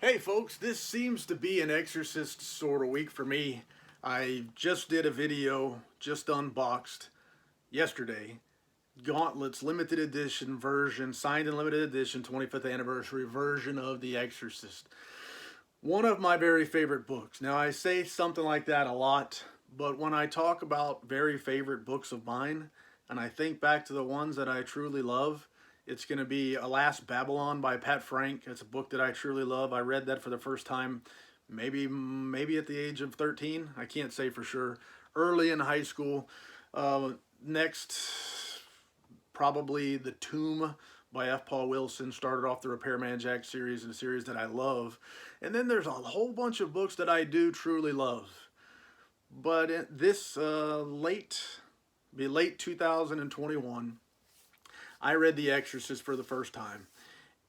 Hey folks, this seems to be an Exorcist sort of week for me. I just did a video, just unboxed yesterday. Gauntlet's limited edition version, signed and limited edition, 25th anniversary version of The Exorcist. One of my very favorite books. Now I say something like that a lot, but when I talk about very favorite books of mine, and I think back to the ones that I truly love, it's going to be Alas Babylon by Pat Frank. It's a book that I truly love. I read that for the first time maybe at the age of 13. I can't say for sure. Early in high school. Next, probably The Tomb by F. Paul Wilson. Started off the Repairman Jack series, and a series that I love. And then there's a whole bunch of books that I do truly love. But this late 2021, I read The Exorcist for the first time,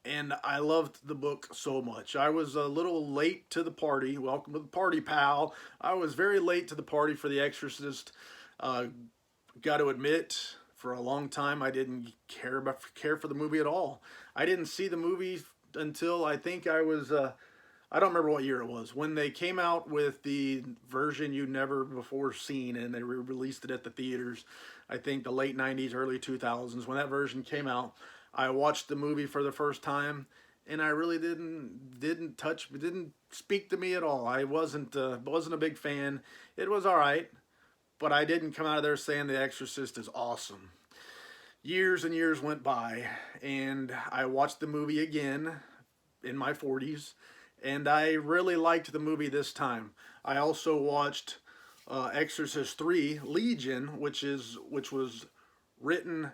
and I loved the book so much. I was a little late to the party. Welcome to the party, pal. I was very late to the party for The Exorcist. Got to admit, for a long time, I didn't care for the movie at all. I didn't see the movie until I think I was, I don't remember what year it was, when they came out with the version you'd never before seen, and they released it at the theaters. I think the late 90s, early 2000s. When that version came out, I watched the movie for the first time, and I really didn't speak to me at all. I wasn't a big fan. It was all right, but I didn't come out of there saying The Exorcist is awesome. Years and years went by, and I watched the movie again in my 40s, and I really liked the movie this time. I also watched Exorcist 3 Legion, which was written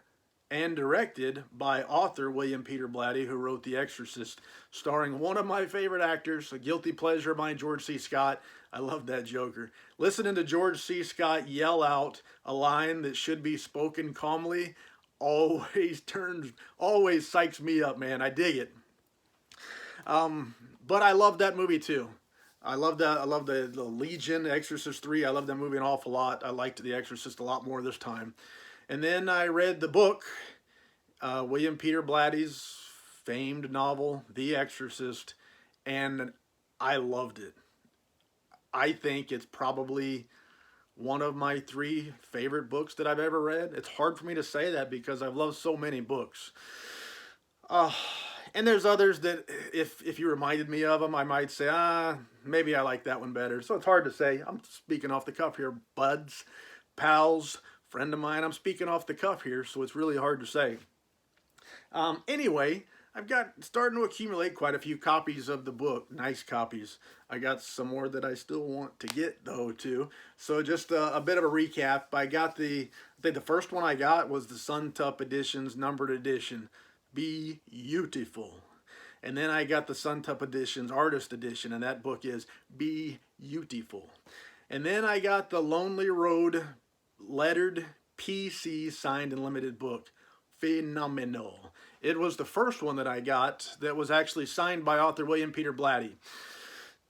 and directed by author William Peter Blatty, who wrote The Exorcist, starring one of my favorite actors, a guilty pleasure of mine, George C. Scott. I love that Joker. Listening to George C. Scott yell out a line that should be spoken calmly always psychs me up, man. I dig it. But I love that movie too. I love that. I love the Legion, Exorcist 3. I love that movie an awful lot. I liked The Exorcist a lot more this time. And then I read the book, William Peter Blatty's famed novel, The Exorcist, and I loved it. I think it's probably one of my 3 favorite books that I've ever read. It's hard for me to say that because I've loved so many books. And there's others that if you reminded me of them, I might say, maybe I like that one better. So it's hard to say. I'm speaking off the cuff here, buds, pals, friend of mine. I'm speaking off the cuff here, so it's really hard to say. Anyway, I've got starting to accumulate quite a few copies of the book. Nice copies. I got some more that I still want to get, though, too. So just a bit of a recap. I think the first one I got was the Suntup Edition's numbered edition. Beautiful. And then I got the Suntup Edition's artist edition, and that book is beautiful. And then I got the Lonely Road lettered PC signed and limited book. Phenomenal. It was the first one that I got that was actually signed by author William Peter Blatty.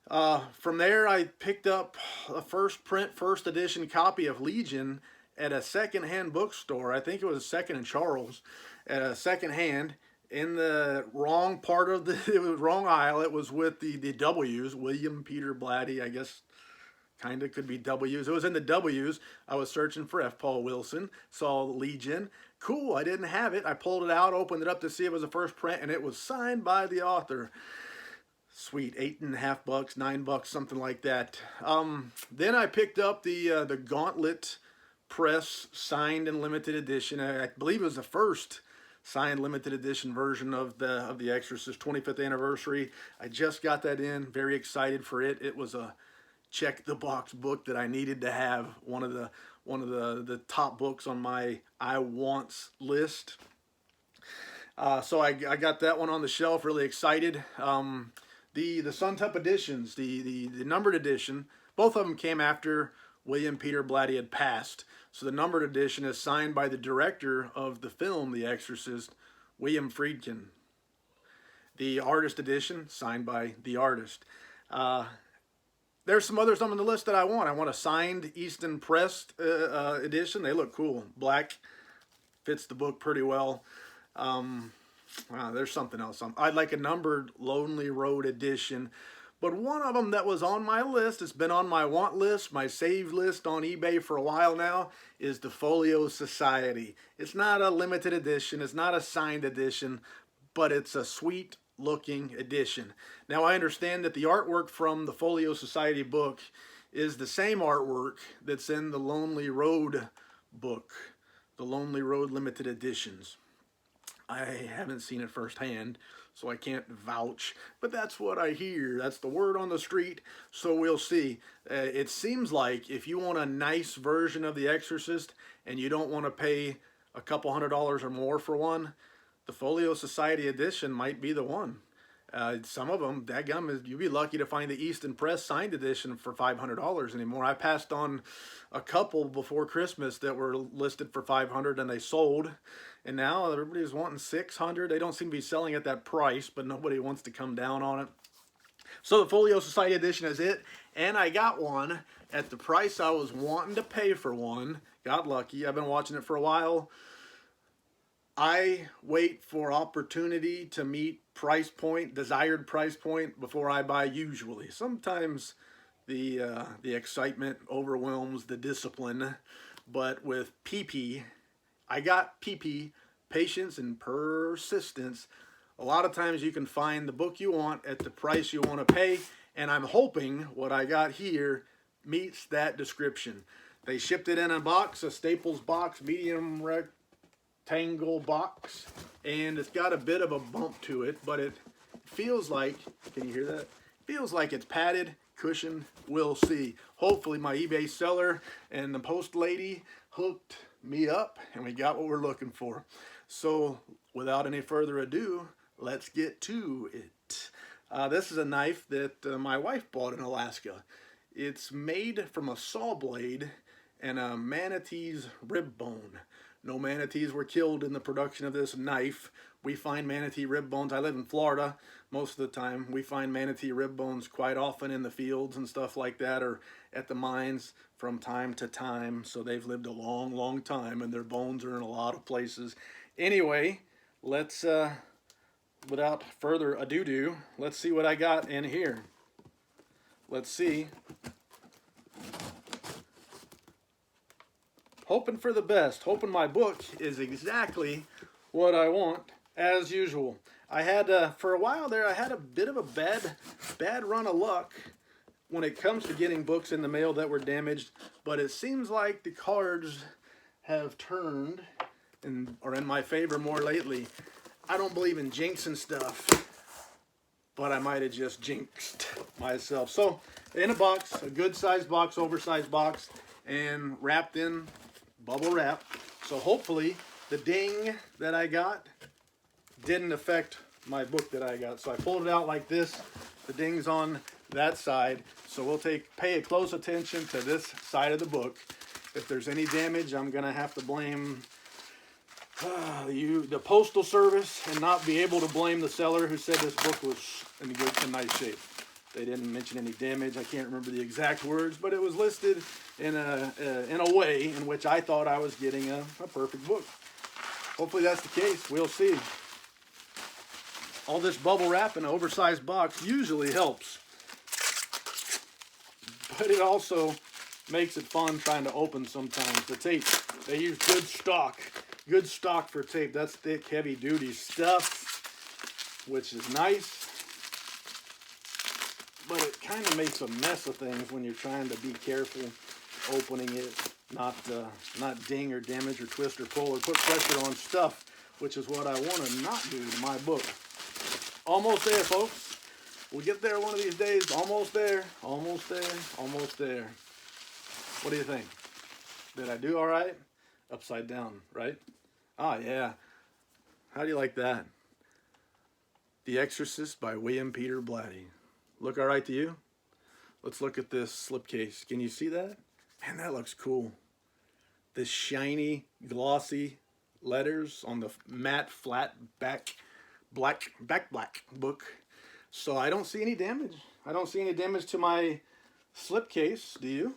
From there, I picked up a first edition copy of Legion at a secondhand bookstore. I think it was Second and Charles, at a secondhand, in the wrong part of it was wrong aisle. It was with the W's, William Peter Blatty, I guess. Kind of could be W's. It was in the W's. I was searching for F. Paul Wilson, saw Legion. Cool, I didn't have it. I pulled it out, opened it up to see it was a first print, and it was signed by the author. Sweet, $8.50, $9, something like that. Then I picked up the Gauntlet Press signed and limited edition. I believe it was the first signed limited edition version of the Exorcist 25th anniversary. I just got that in. Very excited for it. It was a check the box book that I needed to have. One of the top books on my I wants list. So I got that one on the shelf. Really excited. The Suntup editions, the numbered edition, both of them came after William Peter Blatty had passed. So the numbered edition is signed by the director of the film The Exorcist, William Friedkin. The artist edition signed by the artist. There's some others on the list that I want. I want a signed Easton Press edition. They look cool. Black fits the book pretty well. There's something else. I'd like a numbered Lonely Road edition. But one of them that was on my list, it's been on my want list, my save list on eBay for a while now, is the Folio Society. It's not a limited edition, it's not a signed edition, but it's a sweet looking edition. Now I understand that the artwork from the Folio Society book is the same artwork that's in the Lonely Road book, the Lonely Road limited editions. I haven't seen it firsthand, so I can't vouch, but that's what I hear. That's the word on the street, so we'll see. It seems like if you want a nice version of The Exorcist and you don't want to pay a couple $100 or more for one, the Folio Society edition might be the one. Some of them, dadgum, you'd be lucky to find the Easton Press signed edition for $500 anymore. I passed on a couple before Christmas that were listed for $500 and they sold. And now everybody's wanting $600. They don't seem to be selling at that price, but nobody wants to come down on it. So the Folio Society edition is it. And I got one at the price I was wanting to pay for one. Got lucky. I've been watching it for a while. I wait for opportunity to meet price point, desired price point, before I buy usually. Sometimes the excitement overwhelms the discipline, but with PP, I got PP, patience and persistence. A lot of times you can find the book you want at the price you want to pay, and I'm hoping what I got here meets that description. They shipped it in a box, a Staples box, medium rectangle box, and it's got a bit of a bump to it, but it feels like, can you hear that? Feels like it's padded, cushioned, we'll see. Hopefully my eBay seller and the post lady hooked me up and we got what we're looking for. So without any further ado, let's get to it. This is a knife that my wife bought in Alaska. It's made from a saw blade and a manatee's rib bone. No manatees were killed in the production of this knife. We find manatee rib bones. I live in Florida most of the time. We find manatee rib bones quite often in the fields and stuff like that, or at the mines from time to time. So they've lived a long, long time, and their bones are in a lot of places. Anyway, let's, without further ado, let's see what I got in here. Let's see. Hoping for the best, hoping my book is exactly what I want, as usual. I had, for a while there, I had a bit of a bad run of luck when it comes to getting books in the mail that were damaged, but it seems like the cards have turned and are in my favor more lately. I don't believe in jinxing stuff, but I might have just jinxed myself. So, in a box, a good-sized box, oversized box, and wrapped in bubble wrap. So hopefully the ding that I got didn't affect my book that I got. So I pulled it out like this. The ding's on that side. So we'll pay a close attention to this side of the book. If there's any damage, I'm gonna have to blame the postal service and not be able to blame the seller who said this book was in nice shape. They didn't mention any damage. I can't remember the exact words, but it was listed in a way in which I thought I was getting a perfect book. Hopefully that's the case. We'll see. All this bubble wrap in an oversized box usually helps, but it also makes it fun trying to open sometimes. The tape, they use good stock for tape. That's thick, heavy duty stuff, which is nice. But it kind of makes a mess of things when you're trying to be careful opening it, not ding or damage or twist or pull or put pressure on stuff, which is what I want to not do to my book. Almost there, folks. We'll get there one of these days. Almost there, almost there, almost there. What do you think? Did I do all right? Upside down, right? Ah, yeah. How do you like that? The Exorcist by William Peter Blatty. Look all right to you? Let's look at this slipcase. Can you see that? Man, that looks cool. This shiny, glossy letters on the matte, flat back black book. So I don't see any damage. I don't see any damage to my slipcase. Do you?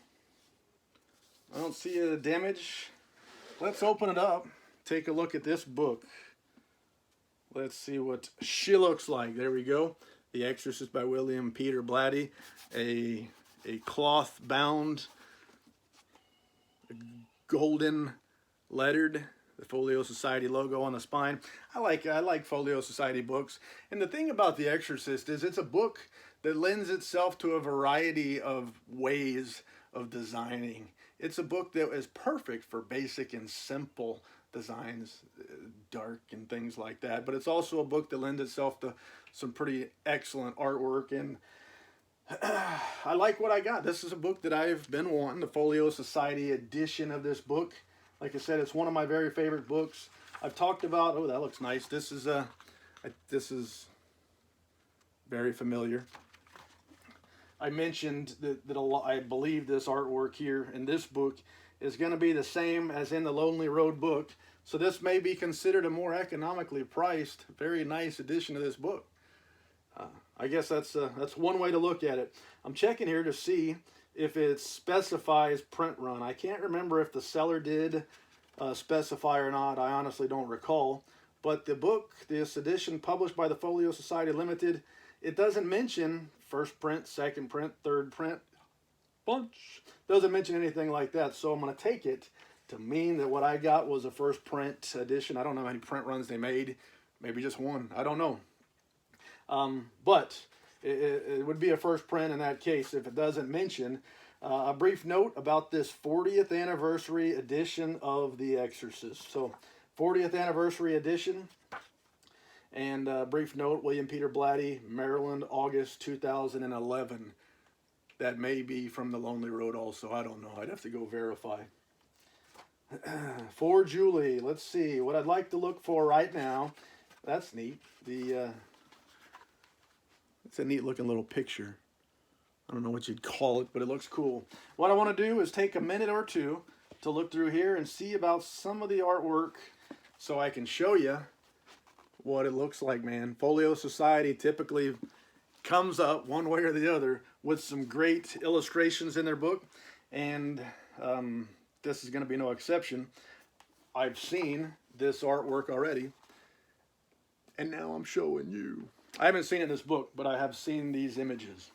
I don't see a damage. Let's open it up. Take a look at this book. Let's see what she looks like. There we go. The Exorcist by William Peter Blatty. A cloth bound, golden lettered, the Folio Society logo on the spine. I like Folio Society books. And the thing about The Exorcist is it's a book that lends itself to a variety of ways of designing. It's a book that is perfect for basic and simple designs, dark and things like that. But it's also a book that lends itself to some pretty excellent artwork. And I like what I got. This is a book that I've been wanting, the Folio Society edition of this book. Like I said, it's one of my very favorite books. I've talked about, oh, that looks nice. This is very familiar. I mentioned that I believe this artwork here in this book is going to be the same as in the Lonely Road book. So this may be considered a more economically priced, very nice edition of this book. I guess that's one way to look at it. I'm checking here to see if it specifies print run. I can't remember if the seller did specify or not. I honestly don't recall. But the book, this edition published by the Folio Society Limited, it doesn't mention first print, second print, third print, bunch. Doesn't mention anything like that. So I'm going to take it to mean that what I got was a first print edition. I don't know how many print runs they made. Maybe just one. I don't know. But it would be a first print in that case if it doesn't mention. A brief note about this 40th anniversary edition of The Exorcist. So 40th anniversary edition. And a brief note, William Peter Blatty, Maryland, August 2011. That may be from the Lonely Road also. I don't know. I'd have to go verify. For Julie, let's see. What I'd like to look for right now. That's neat. It's a neat looking little picture. I don't know what you'd call it, but it looks cool. What I want to do is take a minute or two to look through here and see about some of the artwork so I can show you what it looks like, man. Folio Society typically comes up one way or the other with some great illustrations in their book, and this is going to be no exception. I've seen this artwork already, and now I'm showing you. I haven't seen it in this book, but I have seen these images.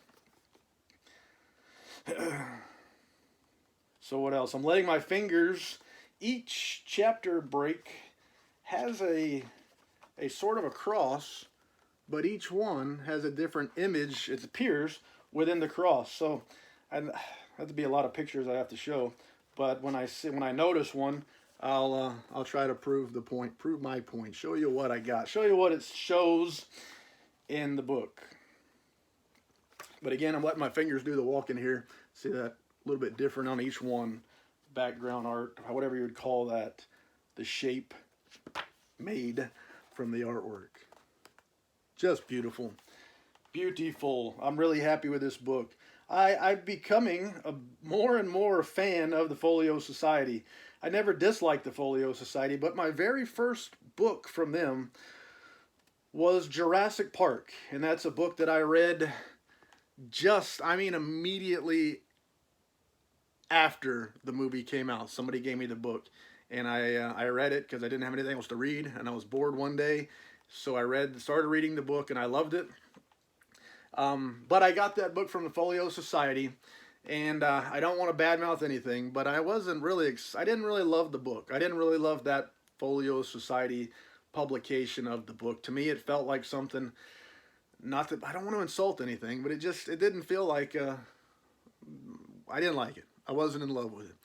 So what else? I'm letting my fingers, each chapter break has a sort of a cross, but each one has a different image, it appears, within the cross. So I have to be a lot of pictures I have to show, but when I notice one, I'll try to prove my point, show you what I got, show you what it shows in the book. But again, I'm letting my fingers do the walking here. See that? A little bit different on each one. Background art, whatever you would call that. The shape made from the artwork. Just beautiful. Beautiful. I'm really happy with this book. I'm becoming a more and more fan of the Folio Society. I never disliked the Folio Society, but my very first book from them was Jurassic Park. And that's a book that I read immediately after the movie came out. Somebody gave me the book, and I read it because I didn't have anything else to read, and I was bored one day, so I started reading the book, and I loved it. But I got that book from the Folio Society, and I don't want to badmouth anything, but I didn't really love the book. I didn't really love that Folio Society publication of the book. To me, it felt like something, not that I don't want to insult anything, but it didn't feel like, I didn't like it. I wasn't in love with it.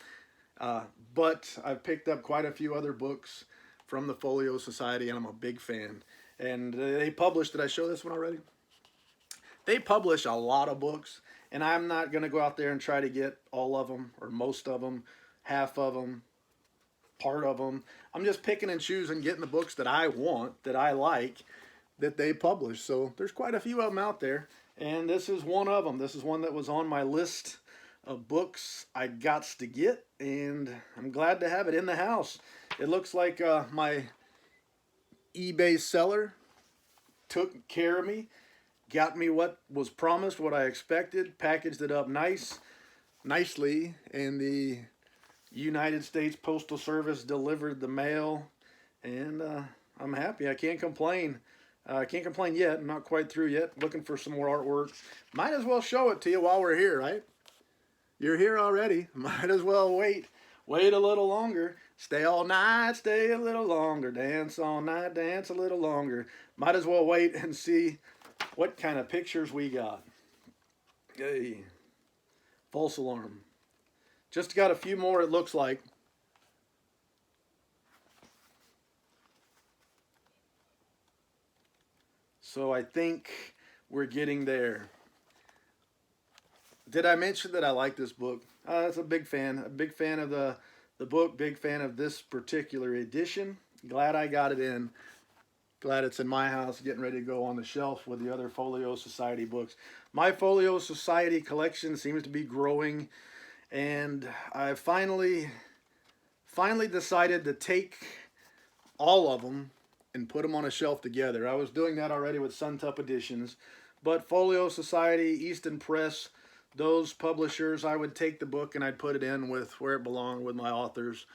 But I've picked up quite a few other books from the Folio Society, and I'm a big fan. And they publish, did I show this one already? They publish a lot of books, and I'm not going to go out there and try to get all of them, or most of them, half of them, part of them. I'm just picking and choosing, getting the books that I want, that I like, that they publish. So there's quite a few of them out there, and this is one of them. This is one that was on my list of books I gots to get, and I'm glad to have it in the house. It looks like my eBay seller took care of me, got me what was promised, what I expected, packaged it up nicely, and the United States Postal Service delivered the mail, and I'm happy. I can't complain. I can't complain yet. I'm not quite through yet. Looking for some more artwork. Might as well show it to you while we're here, right? You're here already. Might as well wait. Wait a little longer. Stay all night, stay a little longer. Dance all night, dance a little longer. Might as well wait and see what kind of pictures we got. Hey, false alarm. Just got a few more, it looks like. So I think we're getting there. Did I mention that I like this book? That's a big fan. A big fan of the book. Big fan of this particular edition. Glad I got it in. Glad it's in my house, getting ready to go on the shelf with the other Folio Society books. My Folio Society collection seems to be growing, and I finally decided to take all of them and put them on a shelf together. I was doing that already with Suntup Editions, but Folio Society, Easton Press, those publishers, I would take the book and I'd put it in with where it belonged with my authors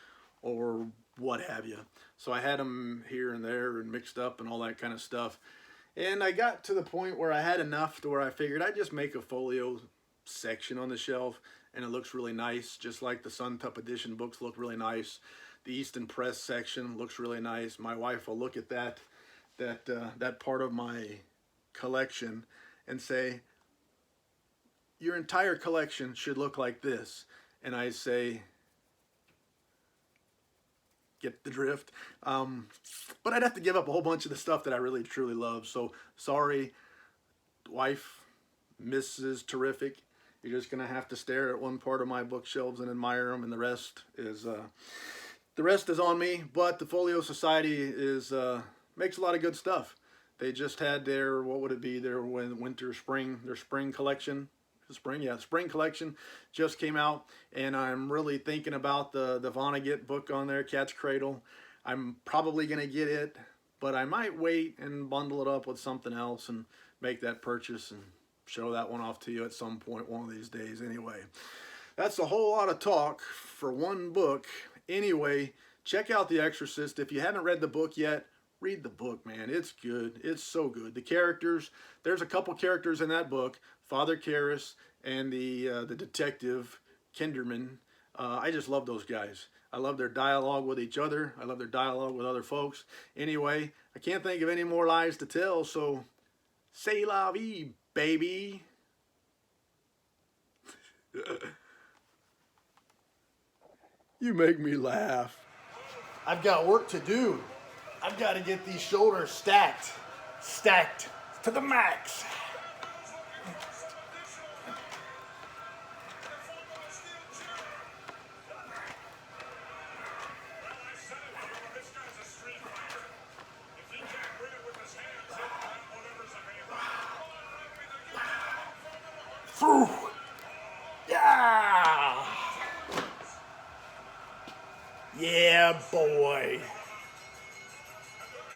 or what have you. So I had them here and there and mixed up and all that kind of stuff. And I got to the point where I had enough to where I figured I'd just make a folio section on the shelf, and it looks really nice, just like the Suntup Edition books look really nice. The Easton Press section looks really nice. My wife will look at that part of my collection and say, your entire collection should look like this. And I say, get the drift. But I'd have to give up a whole bunch of the stuff that I really truly love. So sorry, wife, Mrs. Terrific. You're just gonna have to stare at one part of my bookshelves and admire them, and the rest is on me. But the Folio Society is makes a lot of good stuff. They just had their, what would it be, their spring collection. Spring collection just came out, and I'm really thinking about the Vonnegut book on there, Cat's Cradle. I'm probably gonna get it, but I might wait and bundle it up with something else and make that purchase and show that one off to you at some point one of these days. Anyway, that's a whole lot of talk for one book. Anyway, check out The Exorcist. If you haven't read the book yet, read the book, man. It's good. It's so good. The characters, there's a couple characters in that book, Father Karras and the detective Kinderman. I just love those guys. I love their dialogue with each other. I love their dialogue with other folks. Anyway, I can't think of any more lies to tell, so c'est la vie, baby. You make me laugh. I've got work to do. I've got to get these shoulders stacked to the max. Phew. Yeah! Yeah, boy.